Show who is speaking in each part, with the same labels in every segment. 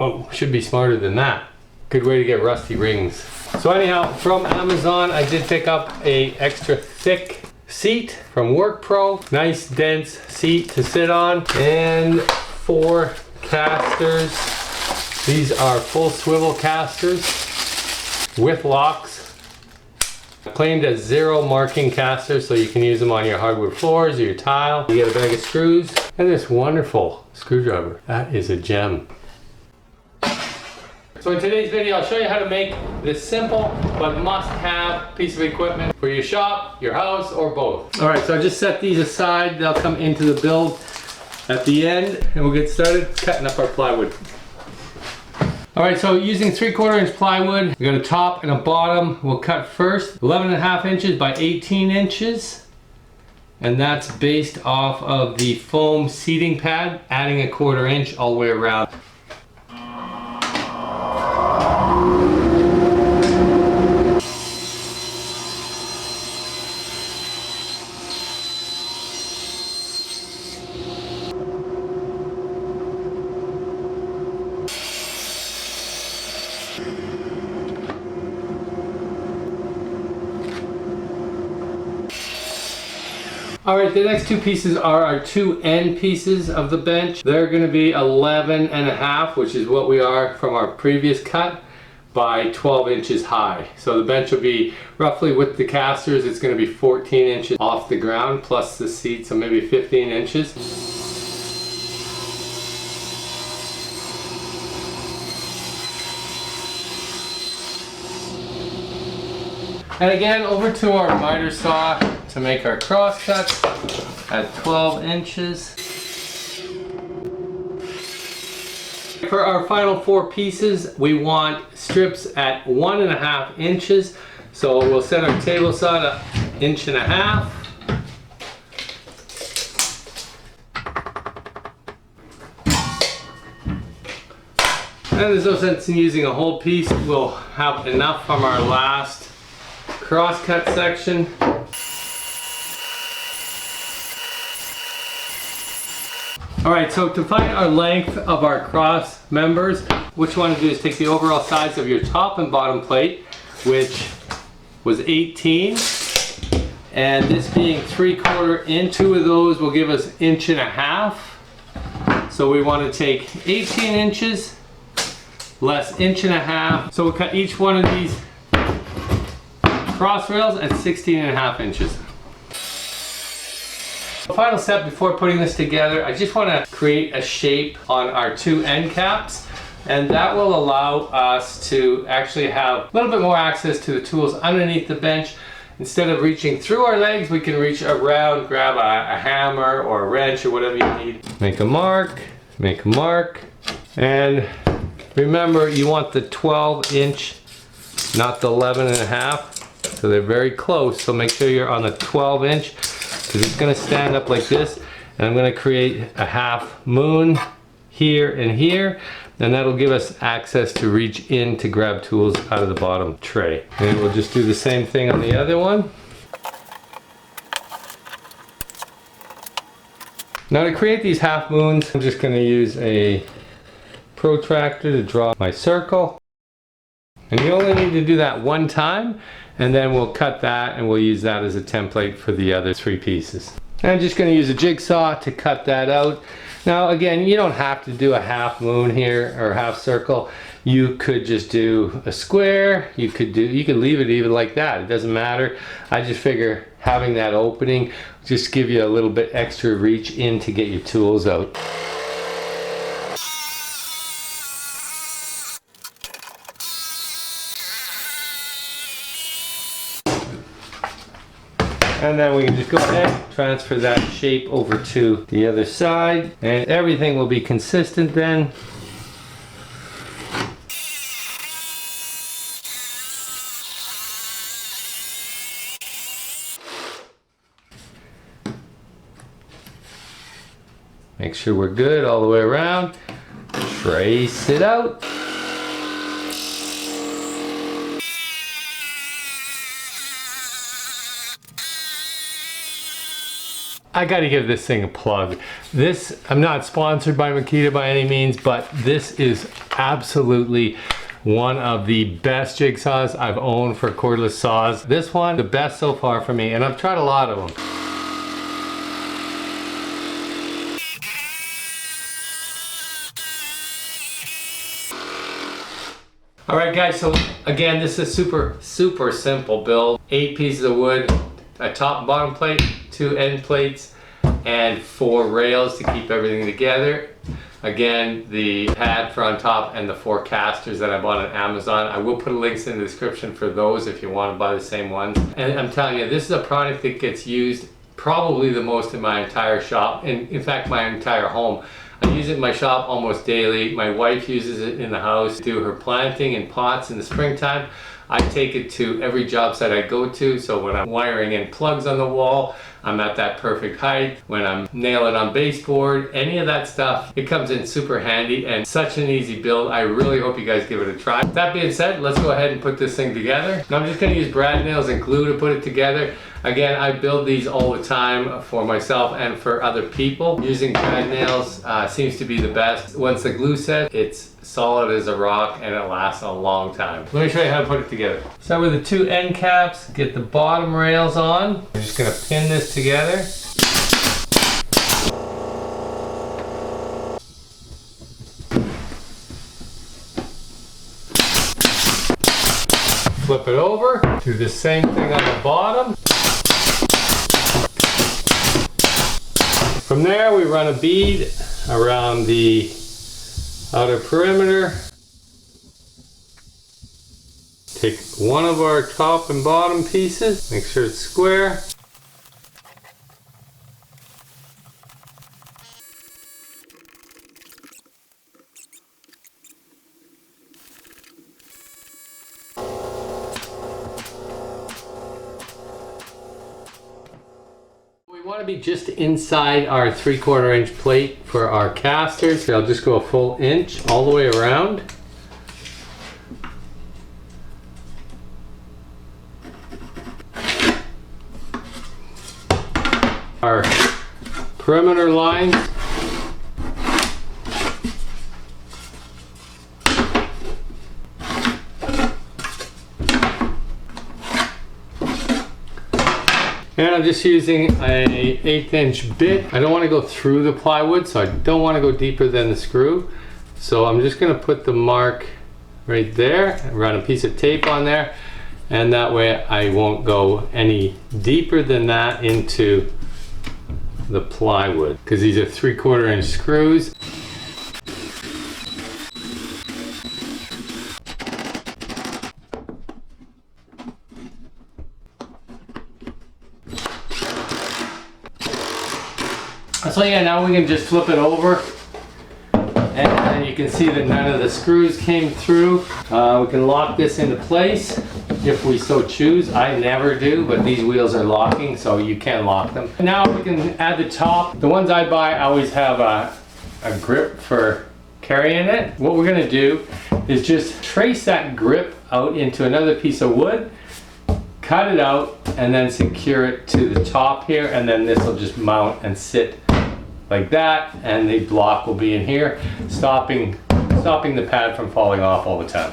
Speaker 1: Oh, should be smarter than that. Good way to get rusty rings. So anyhow, from Amazon, I did pick up a extra thick seat from WorkPro. Nice dense seat to sit on, and 4 casters. These are full swivel casters with locks. Claimed as 0 marking casters, so you can use them on your hardwood floors or your tile. You get a bag of screws and this wonderful screwdriver. That is a gem. So in today's video, I'll show you how to make this simple but must-have piece of equipment for your shop, your house, or both. All right, so I just set these aside. They'll come into the build at the end, and we'll get started cutting up our plywood. All right, so using 3/4 inch plywood, we're gonna top and a bottom. We'll cut first 11.5 inches by 18 inches. And that's based off of the foam seating pad, adding 1/4 inch all the way around. All right, the next 2 pieces are our 2 end pieces of the bench. They're gonna be 11.5, which is what we are from our previous cut, by 12 inches high. So the bench will be roughly, with the casters, it's gonna be 14 inches off the ground, plus the seat, so maybe 15 inches. And again, over to our miter saw to make our cross cuts at 12 inches. For our final 4 pieces, we want strips at 1.5 inches. So we'll set our table saw to 1.5 inches. And there's no sense in using a whole piece. We'll have enough from our last crosscut section. All right, so to find our length of our cross members, what you want to do is take the overall size of your top and bottom plate, which was 18, and this being 3/4 inch, 2 of those will give us 1.5 inches. So we want to take 18 inches less 1.5 inches. So we'll cut each one of these cross rails at 16.5 inches. The final step before putting this together, I just want to create a shape on our 2 end caps, and that will allow us to actually have a little bit more access to the tools underneath the bench. Instead of reaching through our legs, we can reach around, grab a hammer or a wrench or whatever you need. Make a mark, and remember, you want the 12 inch, not the 11.5. So they're very close, so make sure you're on the 12 inch, because it's going to stand up like this, and I'm going to create a half moon here and here, and that'll give us access to reach in to grab tools out of the bottom tray. And we'll just do the same thing on the other one. Now to create these half moons, I'm just going to use a protractor to draw my circle. And you only need to do that 1 time, and then we'll cut that and we'll use that as a template for the other 3 pieces. And I'm just going to use a jigsaw to cut that out. Now again, you don't have to do a half moon here or half circle. You could just do a square. You could leave it even like that. It doesn't matter. I just figure having that opening just give you a little bit extra reach in to get your tools out. And then we can just go ahead, transfer that shape over to the other side, and everything will be consistent then. Make sure we're good all the way around. Trace it out. I gotta give this thing a plug. I'm not sponsored by Makita by any means, but this is absolutely one of the best jigsaws I've owned for cordless saws. This one, the best so far for me, and I've tried a lot of them. All right guys, so again, this is super simple build. 8 pieces of wood, a top and bottom plate, 2 end plates, and 4 rails to keep everything together. Again, the pad for on top and the 4 casters that I bought on Amazon. I will put links in the description for those if you want to buy the same ones. And I'm telling you, this is a product that gets used probably the most in my entire shop, and in fact my entire home. I use it in my shop almost daily. My wife uses it in the house to do her planting in pots in the springtime. I take it to every job site I go to, so when I'm wiring in plugs on the wall, I'm at that perfect height. When I'm nailing on baseboard, any of that stuff, it comes in super handy and such an easy build. I really hope you guys give it a try. That being said, let's go ahead and put this thing together. Now I'm just gonna use brad nails and glue to put it together. Again, I build these all the time for myself and for other people. Using brad nails seems to be the best. Once the glue set, it's solid as a rock and it lasts a long time. Let me show you how to put it together. Start with the 2 end caps, get the bottom rails on. I'm just gonna pin this together. Flip it over, do the same thing on the bottom. From there, we run a bead around the outer perimeter. Take one of our top and bottom pieces, make sure it's square. We want to be just inside our 3/4 inch plate for our casters. So I'll just go a full inch all the way around. Our perimeter lines. And I'm just using a 1/8 inch bit. I don't want to go through the plywood, so I don't want to go deeper than the screw. So I'm just going to put the mark right there, run a piece of tape on there, and that way I won't go any deeper than that into the plywood, because these are 3/4 inch screws. So yeah, now we can just flip it over and you can see that none of the screws came through. We can lock this into place if we so choose. I never do, but these wheels are locking, so you can lock them. Now we can add the top. The ones I buy always have a grip for carrying it. What we're gonna do is just trace that grip out into another piece of wood, cut it out, and then secure it to the top here, and then this will just mount and sit like that, and the block will be in here, stopping the pad from falling off all the time.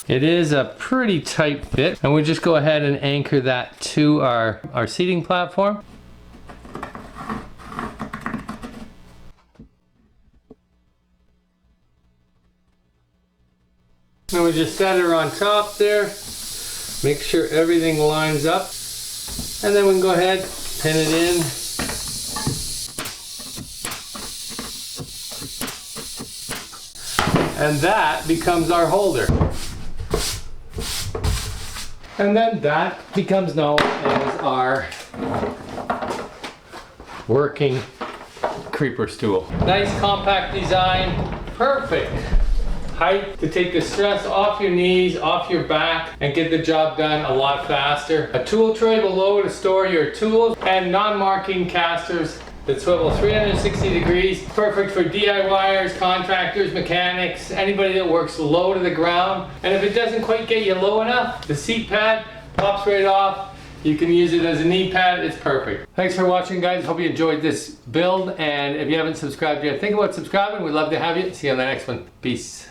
Speaker 1: It is a pretty tight fit, and we just go ahead and anchor that to our seating platform. And we just set her on top there. Make sure everything lines up, and then we can go ahead, pin it in. And that becomes our holder. And then that becomes known as our working creeper stool. Nice compact design, perfect height to take the stress off your knees, off your back, and get the job done a lot faster. A tool tray below to store your tools, and non-marking casters that swivel 360 degrees. Perfect for DIYers, contractors, mechanics, anybody that works low to the ground. And if it doesn't quite get you low enough, the seat pad pops right off. You can use it as a knee pad, it's perfect. Thanks for watching, guys. Hope you enjoyed this build, and if you haven't subscribed yet, think about subscribing. We'd love to have you. See you on the next one. Peace.